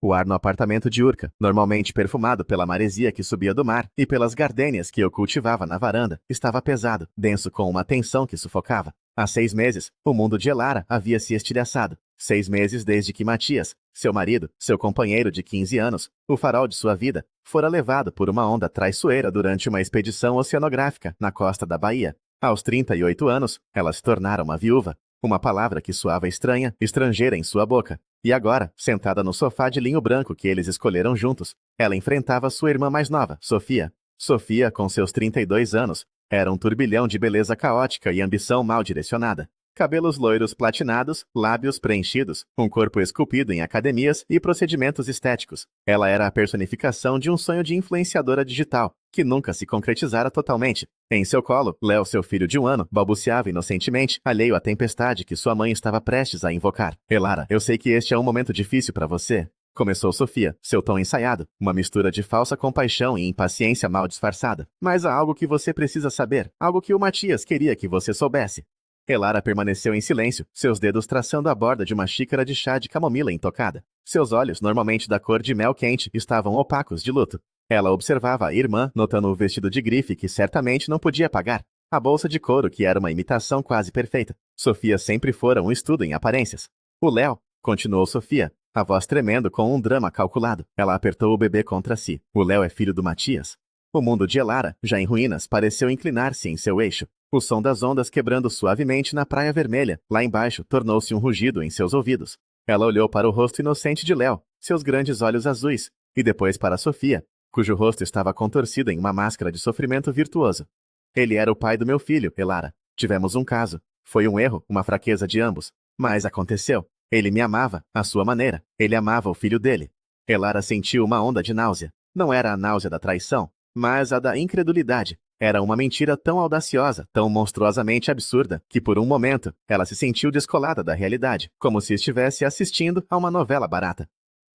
O ar no apartamento de Urca, normalmente perfumado pela maresia que subia do mar e pelas gardênias que eu cultivava na varanda, estava pesado, denso com uma tensão que sufocava. Há 6 meses, o mundo de Elara havia se estilhaçado. 6 meses desde que Matias, seu marido, seu companheiro de 15 anos, o farol de sua vida, fora levado por uma onda traiçoeira durante uma expedição oceanográfica na costa da Bahia. Aos 38 anos, ela se tornara uma viúva, uma palavra que soava estranha, estrangeira em sua boca. E agora, sentada no sofá de linho branco que eles escolheram juntos, ela enfrentava sua irmã mais nova, Sofia. Sofia, com seus 32 anos, era um turbilhão de beleza caótica e ambição mal direcionada. Cabelos loiros platinados, lábios preenchidos, um corpo esculpido em academias e procedimentos estéticos. Ela era a personificação de um sonho de influenciadora digital, que nunca se concretizara totalmente. Em seu colo, Léo, seu filho de 1 ano, balbuciava inocentemente, alheio à tempestade que sua mãe estava prestes a invocar. Elara, eu sei que este é um momento difícil para você. Começou Sofia, seu tom ensaiado, uma mistura de falsa compaixão e impaciência mal disfarçada. Mas há algo que você precisa saber, algo que o Matias queria que você soubesse. Elara permaneceu em silêncio, seus dedos traçando a borda de uma xícara de chá de camomila intocada. Seus olhos, normalmente da cor de mel quente, estavam opacos de luto. Ela observava a irmã, notando o vestido de grife que certamente não podia pagar, a bolsa de couro que era uma imitação quase perfeita. Sofia sempre fora um estudo em aparências. O Léo, continuou Sofia, a voz tremendo com um drama calculado. Ela apertou o bebê contra si. O Léo é filho do Matias. O mundo de Elara, já em ruínas, pareceu inclinar-se em seu eixo. O som das ondas quebrando suavemente na praia vermelha, lá embaixo, tornou-se um rugido em seus ouvidos. Ela olhou para o rosto inocente de Léo, seus grandes olhos azuis, e depois para Sofia, cujo rosto estava contorcido em uma máscara de sofrimento virtuoso. Ele era o pai do meu filho, Elara. Tivemos um caso. Foi um erro, uma fraqueza de ambos. Mas aconteceu. Ele me amava, à sua maneira. Ele amava o filho dele. Elara sentiu uma onda de náusea. Não era a náusea da traição, mas a da incredulidade. Era uma mentira tão audaciosa, tão monstruosamente absurda, que por um momento ela se sentiu descolada da realidade, como se estivesse assistindo a uma novela barata.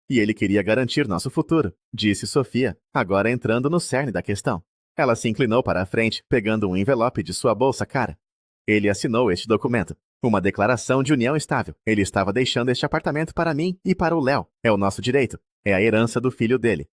E ele queria garantir nosso futuro, disse Sofia, agora entrando no cerne da questão. Ela se inclinou para a frente, pegando um envelope de sua bolsa cara. Ele assinou este documento. Uma declaração de união estável. Ele estava deixando este apartamento para mim e para o Léo. É o nosso direito. É a herança do filho dele.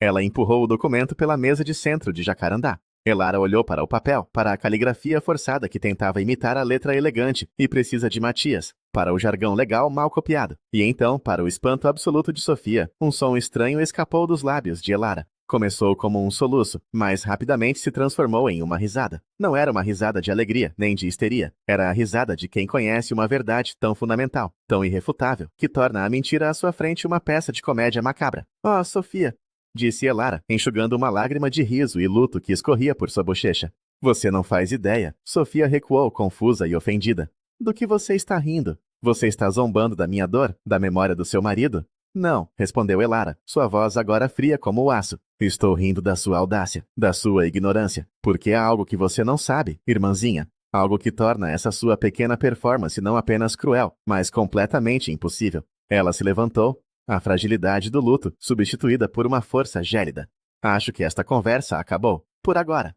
Ela empurrou o documento pela mesa de centro de Jacarandá. Elara olhou para o papel, para a caligrafia forçada que tentava imitar a letra elegante e precisa de Matias, para o jargão legal mal copiado. E então, para o espanto absoluto de Sofia, um som estranho escapou dos lábios de Elara. Começou como um soluço, mas rapidamente se transformou em uma risada. Não era uma risada de alegria, nem de histeria. Era a risada de quem conhece uma verdade tão fundamental, tão irrefutável, que torna a mentira à sua frente uma peça de comédia macabra. Oh, Sofia! Disse Elara, enxugando uma lágrima de riso e luto que escorria por sua bochecha. Você não faz ideia. Sofia recuou, confusa e ofendida. Do que você está rindo? Você está zombando da minha dor, da memória do seu marido? Não, respondeu Elara, sua voz agora fria como o aço. Estou rindo da sua audácia, da sua ignorância, porque há algo que você não sabe, irmãzinha. Algo que torna essa sua pequena performance não apenas cruel, mas completamente impossível. Ela se levantou, a fragilidade do luto substituída por uma força gélida. Acho que esta conversa acabou, por agora.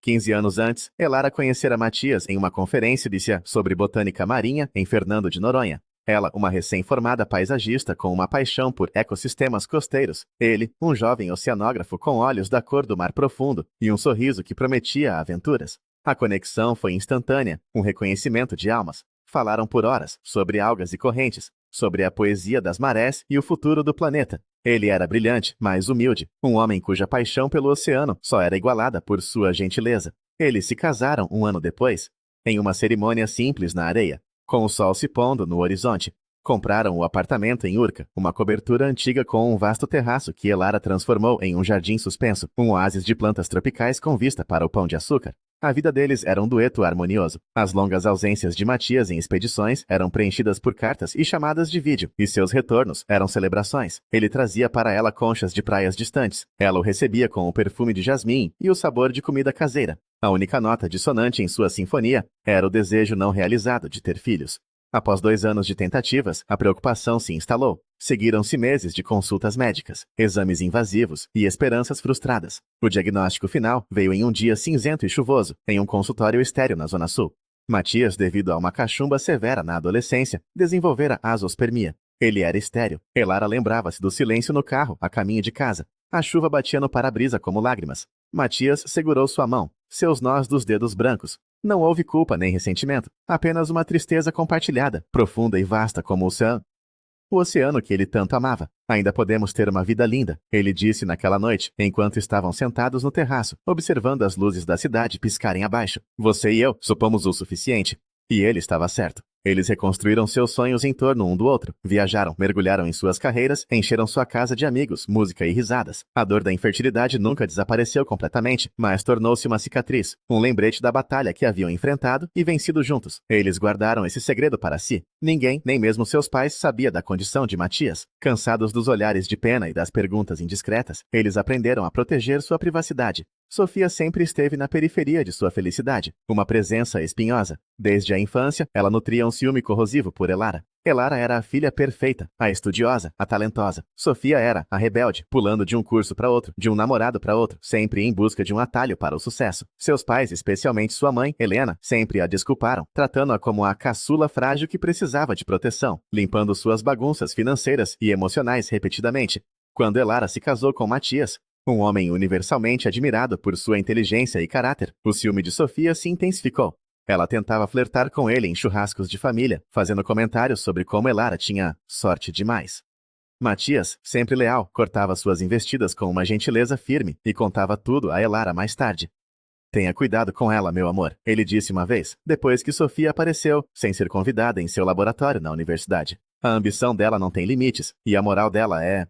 15 anos antes, Elara conhecera Matias em uma conferência sobre botânica marinha em Fernando de Noronha. Ela, uma recém-formada paisagista com uma paixão por ecossistemas costeiros. Ele, um jovem oceanógrafo com olhos da cor do mar profundo e um sorriso que prometia aventuras. A conexão foi instantânea, um reconhecimento de almas. Falaram por horas sobre algas e correntes, sobre a poesia das marés e o futuro do planeta. Ele era brilhante, mas humilde, um homem cuja paixão pelo oceano só era igualada por sua gentileza. Eles se casaram 1 ano depois, em uma cerimônia simples na areia, com o sol se pondo no horizonte. Compraram o apartamento em Urca, uma cobertura antiga com um vasto terraço que Elara transformou em um jardim suspenso, um oásis de plantas tropicais com vista para o Pão de Açúcar. A vida deles era um dueto harmonioso. As longas ausências de Matias em expedições eram preenchidas por cartas e chamadas de vídeo, e seus retornos eram celebrações. Ele trazia para ela conchas de praias distantes. Ela o recebia com o perfume de jasmim e o sabor de comida caseira. A única nota dissonante em sua sinfonia era o desejo não realizado de ter filhos. Após 2 anos de tentativas, a preocupação se instalou. Seguiram-se meses de consultas médicas, exames invasivos e esperanças frustradas. O diagnóstico final veio em um dia cinzento e chuvoso, em um consultório estéril na Zona Sul. Matias, devido a uma cachumba severa na adolescência, desenvolvera azoospermia. Ele era estéril. Elara lembrava-se do silêncio no carro, a caminho de casa. A chuva batia no para-brisa como lágrimas. Matias segurou sua mão, seus nós dos dedos brancos. Não houve culpa nem ressentimento, apenas uma tristeza compartilhada, profunda e vasta como o oceano. O oceano que ele tanto amava. Ainda podemos ter uma vida linda, ele disse naquela noite, enquanto estavam sentados no terraço, observando as luzes da cidade piscarem abaixo. Você e eu supomos o suficiente. E ele estava certo. Eles reconstruíram seus sonhos em torno um do outro, viajaram, mergulharam em suas carreiras, encheram sua casa de amigos, música e risadas. A dor da infertilidade nunca desapareceu completamente, mas tornou-se uma cicatriz, um lembrete da batalha que haviam enfrentado e vencido juntos. Eles guardaram esse segredo para si. Ninguém, nem mesmo seus pais, sabia da condição de Matias. Cansados dos olhares de pena e das perguntas indiscretas, eles aprenderam a proteger sua privacidade. Sofia sempre esteve na periferia de sua felicidade, uma presença espinhosa. Desde a infância, ela nutria um ciúme corrosivo por Elara. Elara era a filha perfeita, a estudiosa, a talentosa. Sofia era a rebelde, pulando de um curso para outro, de um namorado para outro, sempre em busca de um atalho para o sucesso. Seus pais, especialmente sua mãe, Helena, sempre a desculparam, tratando-a como a caçula frágil que precisava de proteção, limpando suas bagunças financeiras e emocionais repetidamente. Quando Elara se casou com Matias, um homem universalmente admirado por sua inteligência e caráter, o ciúme de Sofia se intensificou. Ela tentava flertar com ele em churrascos de família, fazendo comentários sobre como Elara tinha sorte demais. Matias, sempre leal, cortava suas investidas com uma gentileza firme e contava tudo a Elara mais tarde. Tenha cuidado com ela, meu amor, ele disse uma vez, depois que Sofia apareceu, sem ser convidada em seu laboratório na universidade. A ambição dela não tem limites, e a moral dela é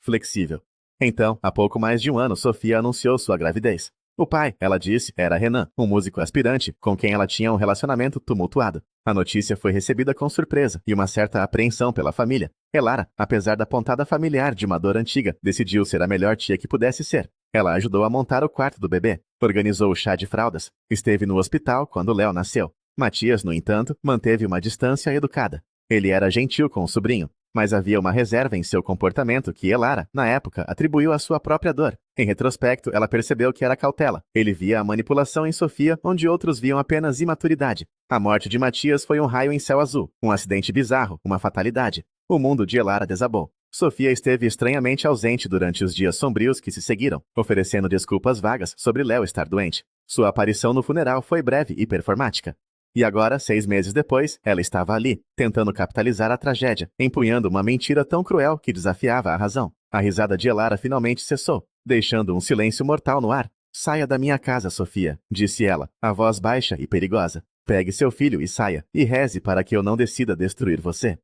flexível. Então, há pouco mais de um ano, Sofia anunciou sua gravidez. O pai, ela disse, era Renan, um músico aspirante, com quem ela tinha um relacionamento tumultuado. A notícia foi recebida com surpresa e uma certa apreensão pela família. Elara, apesar da pontada familiar de uma dor antiga, decidiu ser a melhor tia que pudesse ser. Ela ajudou a montar o quarto do bebê, organizou o chá de fraldas, esteve no hospital quando Léo nasceu. Matias, no entanto, manteve uma distância educada. Ele era gentil com o sobrinho, mas havia uma reserva em seu comportamento que Elara, na época, atribuiu à sua própria dor. Em retrospecto, ela percebeu que era cautela. Ele via a manipulação em Sofia, onde outros viam apenas imaturidade. A morte de Matias foi um raio em céu azul, um acidente bizarro, uma fatalidade. O mundo de Elara desabou. Sofia esteve estranhamente ausente durante os dias sombrios que se seguiram, oferecendo desculpas vagas sobre Léo estar doente. Sua aparição no funeral foi breve e performática. E agora, 6 meses depois, ela estava ali, tentando capitalizar a tragédia, empunhando uma mentira tão cruel que desafiava a razão. A risada de Elara finalmente cessou, deixando um silêncio mortal no ar. Saia da minha casa, Sofia, disse ela, a voz baixa e perigosa. Pegue seu filho e saia, e reze para que eu não decida destruir você.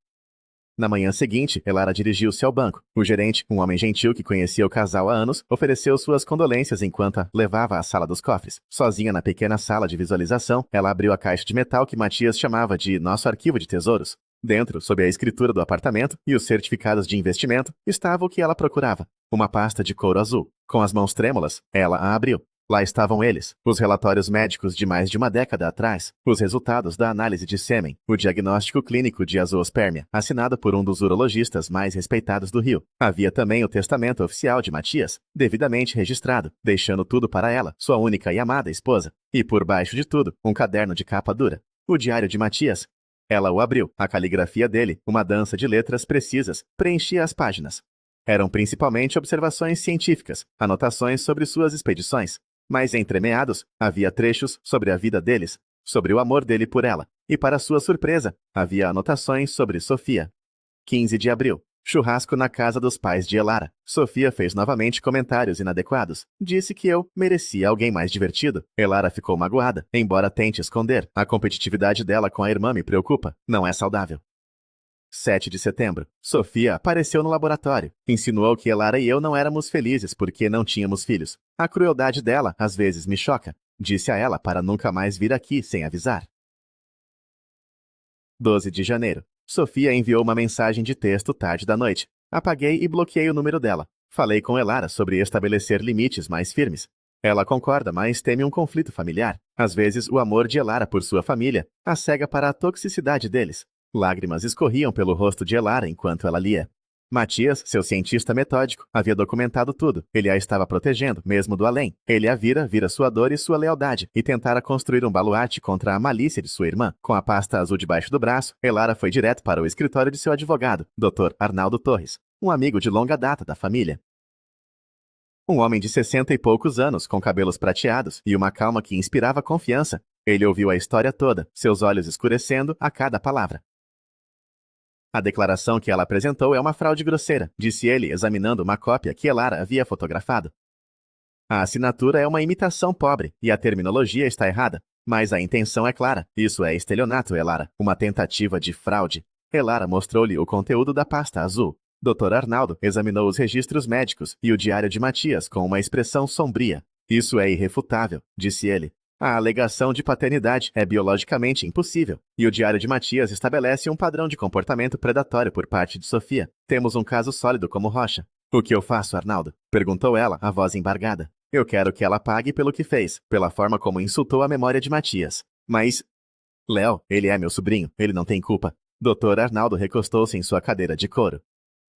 Na manhã seguinte, Elara dirigiu-se ao banco. O gerente, um homem gentil que conhecia o casal há anos, ofereceu suas condolências enquanto a levava à sala dos cofres. Sozinha na pequena sala de visualização, ela abriu a caixa de metal que Matias chamava de nosso arquivo de tesouros. Dentro, sob a escritura do apartamento e os certificados de investimento, estava o que ela procurava. Uma pasta de couro azul. Com as mãos trêmulas, ela a abriu. Lá estavam eles, os relatórios médicos de mais de uma década atrás, os resultados da análise de sêmen, o diagnóstico clínico de azoospermia, assinado por um dos urologistas mais respeitados do Rio. Havia também o testamento oficial de Matias, devidamente registrado, deixando tudo para ela, sua única e amada esposa. E por baixo de tudo, um caderno de capa dura. O diário de Matias. Ela o abriu. A caligrafia dele, uma dança de letras precisas, preenchia as páginas. Eram principalmente observações científicas, anotações sobre suas expedições. Mas entremeados, havia trechos sobre a vida deles, sobre o amor dele por ela, e para sua surpresa, havia anotações sobre Sofia. 15 de abril. Churrasco na casa dos pais de Elara. Sofia fez novamente comentários inadequados. Disse que eu merecia alguém mais divertido. Elara ficou magoada, embora tente esconder. A competitividade dela com a irmã me preocupa. Não é saudável. 7 de setembro. Sofia apareceu no laboratório. Insinuou que Elara e eu não éramos felizes porque não tínhamos filhos. A crueldade dela, às vezes, me choca. Disse a ela para nunca mais vir aqui sem avisar. 12 de janeiro. Sofia enviou uma mensagem de texto tarde da noite. Apaguei e bloqueei o número dela. Falei com Elara sobre estabelecer limites mais firmes. Ela concorda, mas teme um conflito familiar. Às vezes, o amor de Elara por sua família a cega para a toxicidade deles. Lágrimas escorriam pelo rosto de Elara enquanto ela lia. Matias, seu cientista metódico, havia documentado tudo. Ele a estava protegendo, mesmo do além. Ele a vira sua dor e sua lealdade, e tentara construir um baluarte contra a malícia de sua irmã. Com a pasta azul debaixo do braço, Elara foi direto para o escritório de seu advogado, Dr. Arnaldo Torres, um amigo de longa data da família. Um homem de 60 e poucos anos, com cabelos prateados e uma calma que inspirava confiança. Ele ouviu a história toda, seus olhos escurecendo a cada palavra. A declaração que ela apresentou é uma fraude grosseira, disse ele, examinando uma cópia que Elara havia fotografado. A assinatura é uma imitação pobre, e a terminologia está errada, mas a intenção é clara. Isso é estelionato, Elara, uma tentativa de fraude. Elara mostrou-lhe o conteúdo da pasta azul. Dr. Arnaldo examinou os registros médicos e o diário de Matias com uma expressão sombria. Isso é irrefutável, disse ele. A alegação de paternidade é biologicamente impossível, e o diário de Matias estabelece um padrão de comportamento predatório por parte de Sofia. Temos um caso sólido como rocha. O que eu faço, Arnaldo? Perguntou ela, a voz embargada. Eu quero que ela pague pelo que fez, pela forma como insultou a memória de Matias. Mas... Léo, ele é meu sobrinho, ele não tem culpa. Dr. Arnaldo recostou-se em sua cadeira de couro.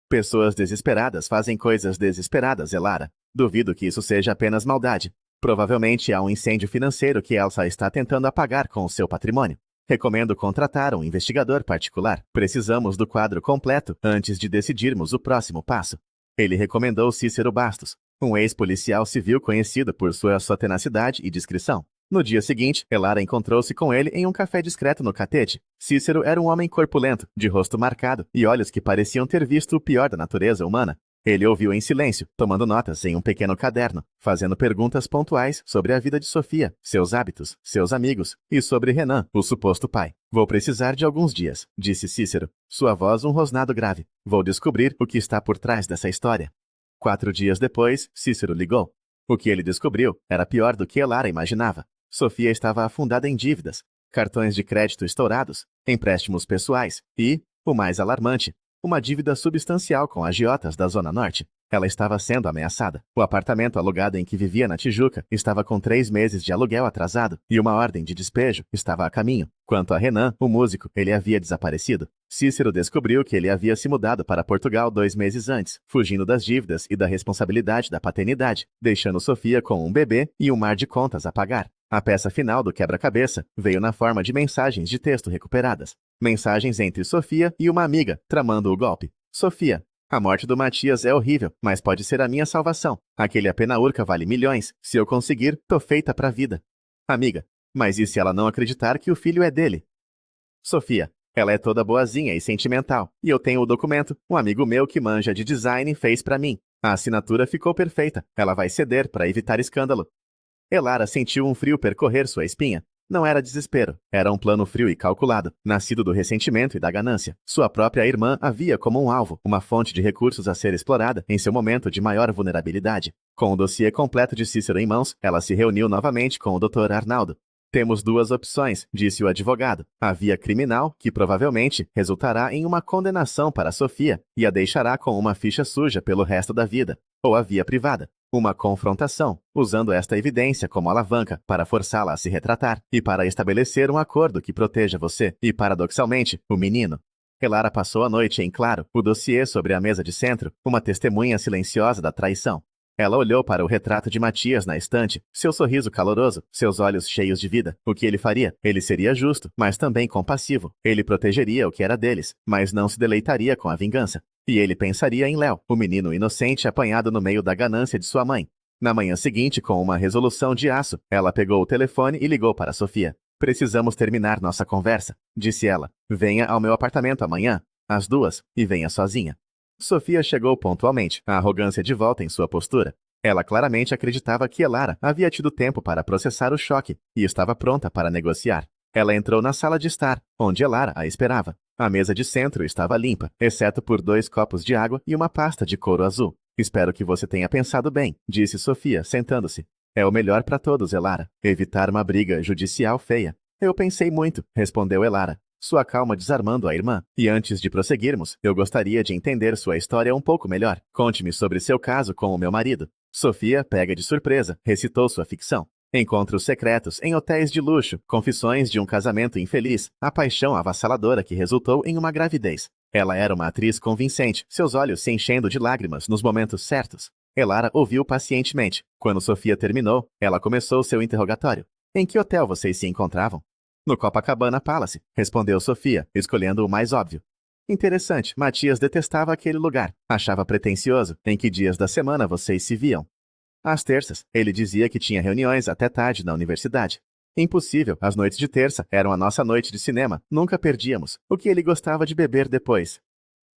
Pessoas desesperadas fazem coisas desesperadas, Elara. Duvido que isso seja apenas maldade. Provavelmente há um incêndio financeiro que Elsa está tentando apagar com o seu patrimônio. Recomendo contratar um investigador particular. Precisamos do quadro completo antes de decidirmos o próximo passo. Ele recomendou Cícero Bastos, um ex-policial civil conhecido por sua tenacidade e discrição. No dia seguinte, Elara encontrou-se com ele em um café discreto no Catete. Cícero era um homem corpulento, de rosto marcado e olhos que pareciam ter visto o pior da natureza humana. Ele ouviu em silêncio, tomando notas em um pequeno caderno, fazendo perguntas pontuais sobre a vida de Sofia, seus hábitos, seus amigos e sobre Renan, o suposto pai. Vou precisar de alguns dias, disse Cícero, sua voz um rosnado grave. Vou descobrir o que está por trás dessa história. 4 dias depois, Cícero ligou. O que ele descobriu era pior do que Elara imaginava. Sofia estava afundada em dívidas, cartões de crédito estourados, empréstimos pessoais e, o mais alarmante, uma dívida substancial com agiotas da Zona Norte. Ela estava sendo ameaçada. O apartamento alugado em que vivia na Tijuca estava com 3 meses de aluguel atrasado e uma ordem de despejo estava a caminho. Quanto a Renan, o músico, ele havia desaparecido. Cícero descobriu que ele havia se mudado para Portugal 2 meses antes, fugindo das dívidas e da responsabilidade da paternidade, deixando Sofia com um bebê e um mar de contas a pagar. A peça final do quebra-cabeça veio na forma de mensagens de texto recuperadas. Mensagens entre Sofia e uma amiga, tramando o golpe. Sofia: a morte do Matias é horrível, mas pode ser a minha salvação. Aquele apenaurca vale milhões. Se eu conseguir, tô feita pra vida. Amiga: mas e se ela não acreditar que o filho é dele? Sofia: ela é toda boazinha e sentimental. E eu tenho o documento. Um amigo meu que manja de design fez pra mim. A assinatura ficou perfeita. Ela vai ceder para evitar escândalo. Elara sentiu um frio percorrer sua espinha. Não era desespero, era um plano frio e calculado, nascido do ressentimento e da ganância. Sua própria irmã a via como um alvo, uma fonte de recursos a ser explorada em seu momento de maior vulnerabilidade. Com o dossiê completo de Cícero em mãos, ela se reuniu novamente com o Dr. Arnaldo. Temos 2 opções, disse o advogado. A via criminal, que provavelmente resultará em uma condenação para Sofia e a deixará com uma ficha suja pelo resto da vida. Ou a via privada. Uma confrontação, usando esta evidência como alavanca para forçá-la a se retratar e para estabelecer um acordo que proteja você e, paradoxalmente, o menino. Elara passou a noite em claro, o dossiê sobre a mesa de centro, uma testemunha silenciosa da traição. Ela olhou para o retrato de Matias na estante, seu sorriso caloroso, seus olhos cheios de vida. O que ele faria? Ele seria justo, mas também compassivo. Ele protegeria o que era deles, mas não se deleitaria com a vingança. E ele pensaria em Léo, o menino inocente apanhado no meio da ganância de sua mãe. Na manhã seguinte, com uma resolução de aço, ela pegou o telefone e ligou para Sofia. Precisamos terminar nossa conversa, disse ela. Venha ao meu apartamento amanhã, às 2, e venha sozinha. Sofia chegou pontualmente, a arrogância de volta em sua postura. Ela claramente acreditava que Elara havia tido tempo para processar o choque e estava pronta para negociar. Ela entrou na sala de estar, onde Elara a esperava. A mesa de centro estava limpa, exceto por 2 copos de água e uma pasta de couro azul. Espero que você tenha pensado bem, disse Sofia, sentando-se. É o melhor para todos, Elara. Evitar uma briga judicial feia. Eu pensei muito, respondeu Elara, sua calma desarmando a irmã. E antes de prosseguirmos, eu gostaria de entender sua história um pouco melhor. Conte-me sobre seu caso com o meu marido. Sofia, pega de surpresa, recitou sua ficção. Encontros secretos em hotéis de luxo, confissões de um casamento infeliz, a paixão avassaladora que resultou em uma gravidez. Ela era uma atriz convincente, seus olhos se enchendo de lágrimas nos momentos certos. Elara ouviu pacientemente. Quando Sofia terminou, ela começou seu interrogatório. Em que hotel vocês se encontravam? No Copacabana Palace, respondeu Sofia, escolhendo o mais óbvio. Interessante, Matias detestava aquele lugar. Achava pretensioso. Em que dias da semana vocês se viam? Às terças, ele dizia que tinha reuniões até tarde na universidade. Impossível, as noites de terça eram a nossa noite de cinema, nunca perdíamos. O que ele gostava de beber depois?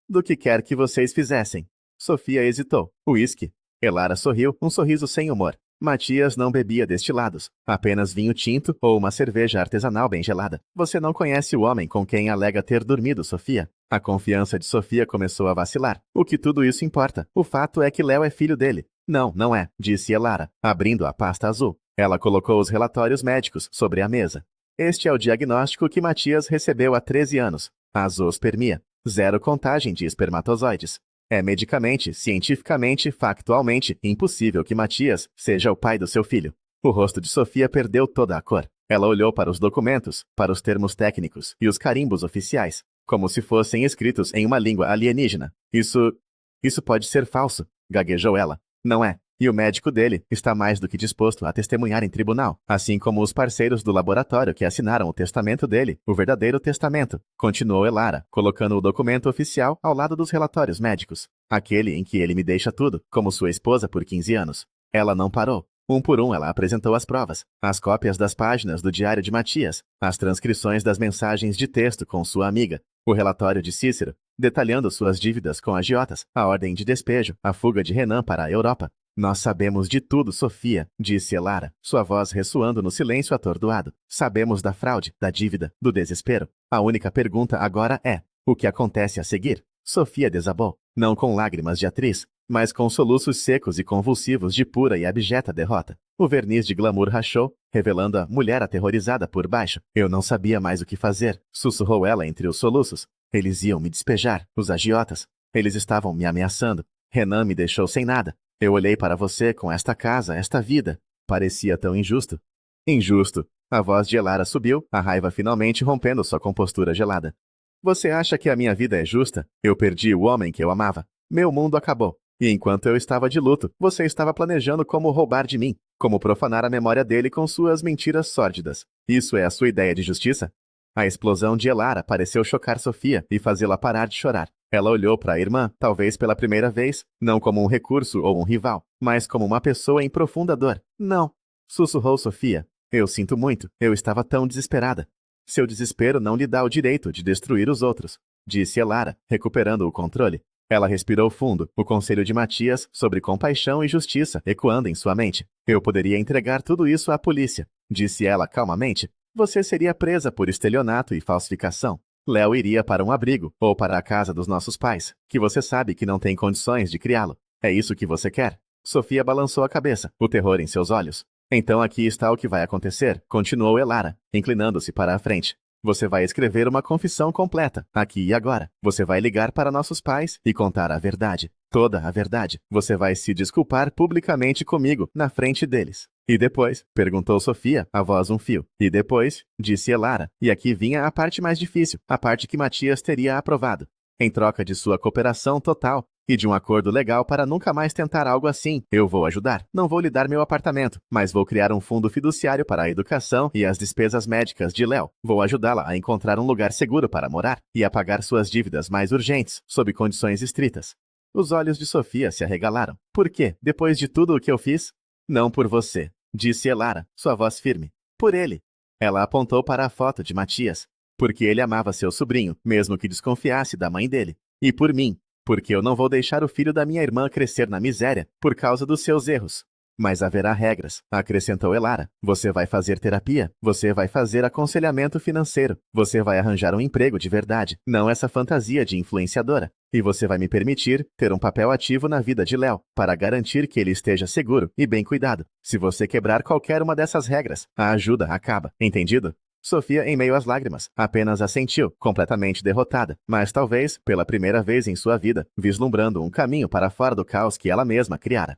Do que quer que vocês fizessem. Sofia hesitou. Uísque. Elara sorriu, um sorriso sem humor. Matias não bebia destilados, apenas vinho tinto ou uma cerveja artesanal bem gelada. Você não conhece o homem com quem alega ter dormido, Sofia. A confiança de Sofia começou a vacilar. O que tudo isso importa? O fato é que Léo é filho dele. Não, não é, disse Elara, abrindo a pasta azul. Ela colocou os relatórios médicos sobre a mesa. Este é o diagnóstico que Matias recebeu há 13 anos. Azoospermia. 0 contagem de espermatozoides. É medicamente, cientificamente, factualmente impossível que Matias seja o pai do seu filho. O rosto de Sofia perdeu toda a cor. Ela olhou para os documentos, para os termos técnicos e os carimbos oficiais, como se fossem escritos em uma língua alienígena. Isso pode ser falso, gaguejou ela. Não é. E o médico dele está mais do que disposto a testemunhar em tribunal, assim como os parceiros do laboratório que assinaram o testamento dele, o verdadeiro testamento, continuou Elara, colocando o documento oficial ao lado dos relatórios médicos. Aquele em que ele me deixa tudo, como sua esposa por 15 anos. Ela não parou. Um por um ela apresentou as provas, as cópias das páginas do diário de Matias, as transcrições das mensagens de texto com sua amiga, o relatório de Cícero, detalhando suas dívidas com agiotas, a ordem de despejo, a fuga de Renan para a Europa. Nós sabemos de tudo, Sofia, disse Elara, sua voz ressoando no silêncio atordoado. Sabemos da fraude, da dívida, do desespero. A única pergunta agora é: o que acontece a seguir? Sofia desabou, não com lágrimas de atriz, mas com soluços secos e convulsivos de pura e abjeta derrota. O verniz de glamour rachou, revelando a mulher aterrorizada por baixo. Eu não sabia mais o que fazer, sussurrou ela entre os soluços. Eles iam me despejar, os agiotas. Eles estavam me ameaçando. Renan me deixou sem nada. Eu olhei para você com esta casa, esta vida. Parecia tão injusto. Injusto. A voz de Elara subiu, a raiva finalmente rompendo sua compostura gelada. Você acha que a minha vida é justa? Eu perdi o homem que eu amava. Meu mundo acabou. E enquanto eu estava de luto, você estava planejando como roubar de mim, como profanar a memória dele com suas mentiras sórdidas. Isso é a sua ideia de justiça? A explosão de Elara pareceu chocar Sofia e fazê-la parar de chorar. Ela olhou para a irmã, talvez pela primeira vez, não como um recurso ou um rival, mas como uma pessoa em profunda dor. Não, sussurrou Sofia. Eu sinto muito, eu estava tão desesperada. Seu desespero não lhe dá o direito de destruir os outros, disse Elara, recuperando o controle. Ela respirou fundo, o conselho de Matias sobre compaixão e justiça ecoando em sua mente. Eu poderia entregar tudo isso à polícia, disse ela calmamente. Você seria presa por estelionato e falsificação. Léo iria para um abrigo, ou para a casa dos nossos pais, que você sabe que não tem condições de criá-lo. É isso que você quer? Sofia balançou a cabeça, o terror em seus olhos. Então aqui está o que vai acontecer, continuou Elara, inclinando-se para a frente. Você vai escrever uma confissão completa, aqui e agora. Você vai ligar para nossos pais e contar a verdade. Toda a verdade. Você vai se desculpar publicamente comigo, na frente deles. E depois? Perguntou Sofia, a voz um fio. E depois? Disse Elara. E aqui vinha a parte mais difícil, a parte que Matias teria aprovado. Em troca de sua cooperação total e de um acordo legal para nunca mais tentar algo assim, eu vou ajudar. Não vou lhe dar meu apartamento, mas vou criar um fundo fiduciário para a educação e as despesas médicas de Léo. Vou ajudá-la a encontrar um lugar seguro para morar e a pagar suas dívidas mais urgentes, sob condições estritas. Os olhos de Sofia se arregalaram. Por quê? Depois de tudo o que eu fiz? Não por você, disse Elara, sua voz firme. Por ele. Ela apontou para a foto de Matias. Porque ele amava seu sobrinho, mesmo que desconfiasse da mãe dele. E por mim, porque eu não vou deixar o filho da minha irmã crescer na miséria por causa dos seus erros. Mas haverá regras, acrescentou Elara. Você vai fazer terapia, você vai fazer aconselhamento financeiro, você vai arranjar um emprego de verdade, não essa fantasia de influenciadora. E você vai me permitir ter um papel ativo na vida de Léo, para garantir que ele esteja seguro e bem cuidado. Se você quebrar qualquer uma dessas regras, a ajuda acaba, entendido? Sofia, em meio às lágrimas, apenas assentiu, completamente derrotada, mas talvez, pela primeira vez em sua vida, vislumbrando um caminho para fora do caos que ela mesma criara.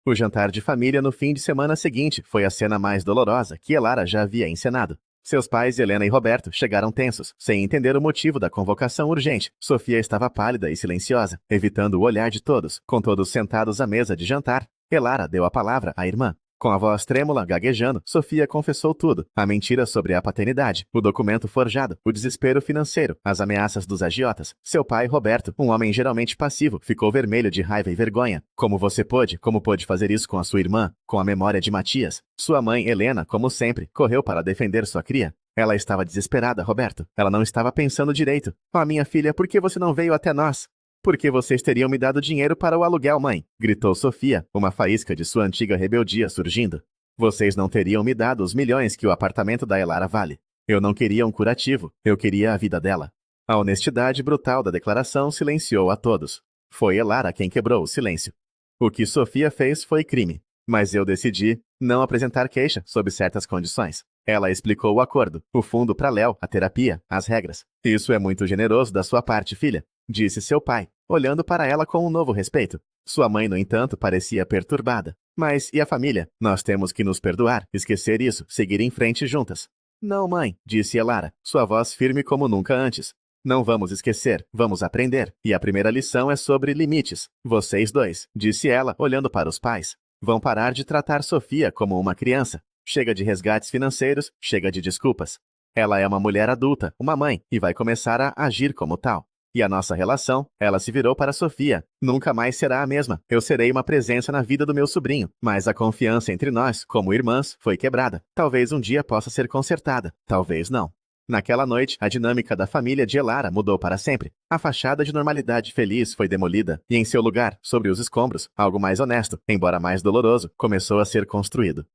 O jantar de família no fim de semana seguinte foi a cena mais dolorosa que Elara já havia encenado. Seus pais, Helena e Roberto, chegaram tensos, sem entender o motivo da convocação urgente. Sofia estava pálida e silenciosa, evitando o olhar de todos, com todos sentados à mesa de jantar. Elara deu a palavra à irmã. Com a voz trêmula, gaguejando, Sofia confessou tudo. A mentira sobre a paternidade, o documento forjado, o desespero financeiro, as ameaças dos agiotas. Seu pai, Roberto, um homem geralmente passivo, ficou vermelho de raiva e vergonha. Como pôde fazer isso com a sua irmã, com a memória de Matias? Sua mãe, Helena, como sempre, correu para defender sua cria. Ela estava desesperada, Roberto. Ela não estava pensando direito. Oh, minha filha, por que você não veio até nós? Porque vocês teriam me dado dinheiro para o aluguel, mãe, gritou Sofia, uma faísca de sua antiga rebeldia surgindo. Vocês não teriam me dado os milhões que o apartamento da Elara vale. Eu não queria um curativo, eu queria a vida dela. A honestidade brutal da declaração silenciou a todos. Foi Elara quem quebrou o silêncio. O que Sofia fez foi crime, mas eu decidi não apresentar queixa sob certas condições. Ela explicou o acordo, o fundo para Léo, a terapia, as regras. Isso é muito generoso da sua parte, filha, disse seu pai, olhando para ela com um novo respeito. Sua mãe, no entanto, parecia perturbada. Mas e a família? Nós temos que nos perdoar, esquecer isso, seguir em frente juntas. Não, mãe, disse Elara, sua voz firme como nunca antes. Não vamos esquecer, vamos aprender. E a primeira lição é sobre limites. Vocês dois, disse ela, olhando para os pais, vão parar de tratar Sofia como uma criança. Chega de resgates financeiros, chega de desculpas. Ela é uma mulher adulta, uma mãe, e vai começar a agir como tal. E a nossa relação, ela se virou para Sofia. Nunca mais será a mesma. Eu serei uma presença na vida do meu sobrinho, mas a confiança entre nós, como irmãs, foi quebrada. Talvez um dia possa ser consertada, talvez não. Naquela noite, a dinâmica da família de Elara mudou para sempre. A fachada de normalidade feliz foi demolida, e em seu lugar, sobre os escombros, algo mais honesto, embora mais doloroso, começou a ser construído.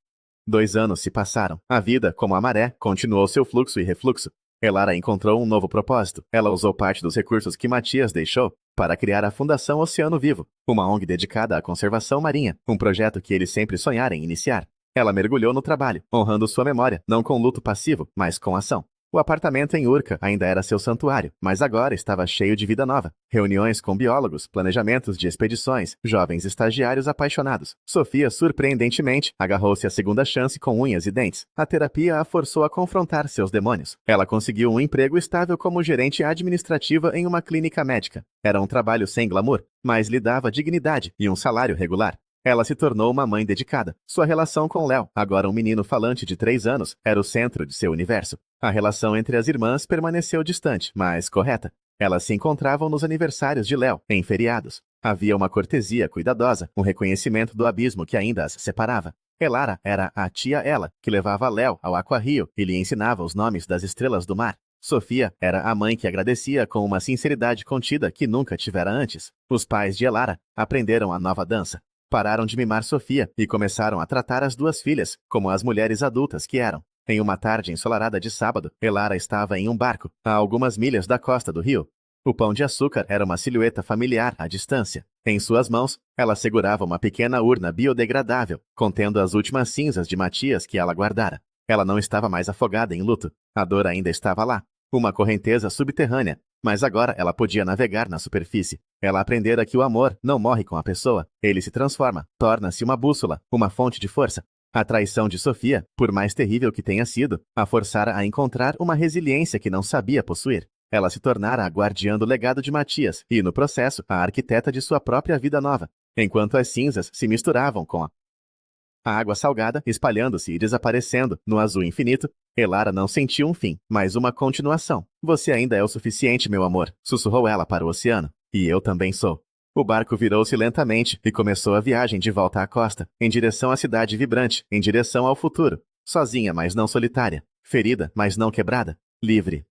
2 anos se passaram. A vida, como a maré, continuou seu fluxo e refluxo. Elara encontrou um novo propósito. Ela usou parte dos recursos que Matias deixou para criar a Fundação Oceano Vivo, uma ONG dedicada à conservação marinha, um projeto que ele sempre sonhara em iniciar. Ela mergulhou no trabalho, honrando sua memória, não com luto passivo, mas com ação. O apartamento em Urca ainda era seu santuário, mas agora estava cheio de vida nova. Reuniões com biólogos, planejamentos de expedições, jovens estagiários apaixonados. Sofia, surpreendentemente, agarrou-se à segunda chance com unhas e dentes. A terapia a forçou a confrontar seus demônios. Ela conseguiu um emprego estável como gerente administrativa em uma clínica médica. Era um trabalho sem glamour, mas lhe dava dignidade e um salário regular. Ela se tornou uma mãe dedicada. Sua relação com Léo, agora um menino falante de 3 anos, era o centro de seu universo. A relação entre as irmãs permaneceu distante, mas correta. Elas se encontravam nos aniversários de Léo, em feriados. Havia uma cortesia cuidadosa, um reconhecimento do abismo que ainda as separava. Elara era a tia Ela, que levava Léo ao Aquarrio e lhe ensinava os nomes das estrelas do mar. Sofia era a mãe que agradecia com uma sinceridade contida que nunca tivera antes. Os pais de Elara aprenderam a nova dança. Pararam de mimar Sofia e começaram a tratar as 2 filhas como as mulheres adultas que eram. Em uma tarde ensolarada de sábado, Elara estava em um barco, a algumas milhas da costa do rio. O pão de açúcar era uma silhueta familiar à distância. Em suas mãos, ela segurava uma pequena urna biodegradável, contendo as últimas cinzas de Matias que ela guardara. Ela não estava mais afogada em luto. A dor ainda estava lá. Uma correnteza subterrânea, mas agora ela podia navegar na superfície. Ela aprendera que o amor não morre com a pessoa. Ele se transforma, torna-se uma bússola, uma fonte de força. A traição de Sofia, por mais terrível que tenha sido, a forçara a encontrar uma resiliência que não sabia possuir. Ela se tornara a guardiã do legado de Matias e, no processo, a arquiteta de sua própria vida nova. Enquanto as cinzas se misturavam com a água salgada, espalhando-se e desaparecendo no azul infinito, Elara não sentiu um fim, mas uma continuação. Você ainda é o suficiente, meu amor, sussurrou ela para o oceano. E eu também sou. O barco virou-se lentamente e começou a viagem de volta à costa, em direção à cidade vibrante, em direção ao futuro. Sozinha, mas não solitária. Ferida, mas não quebrada. Livre.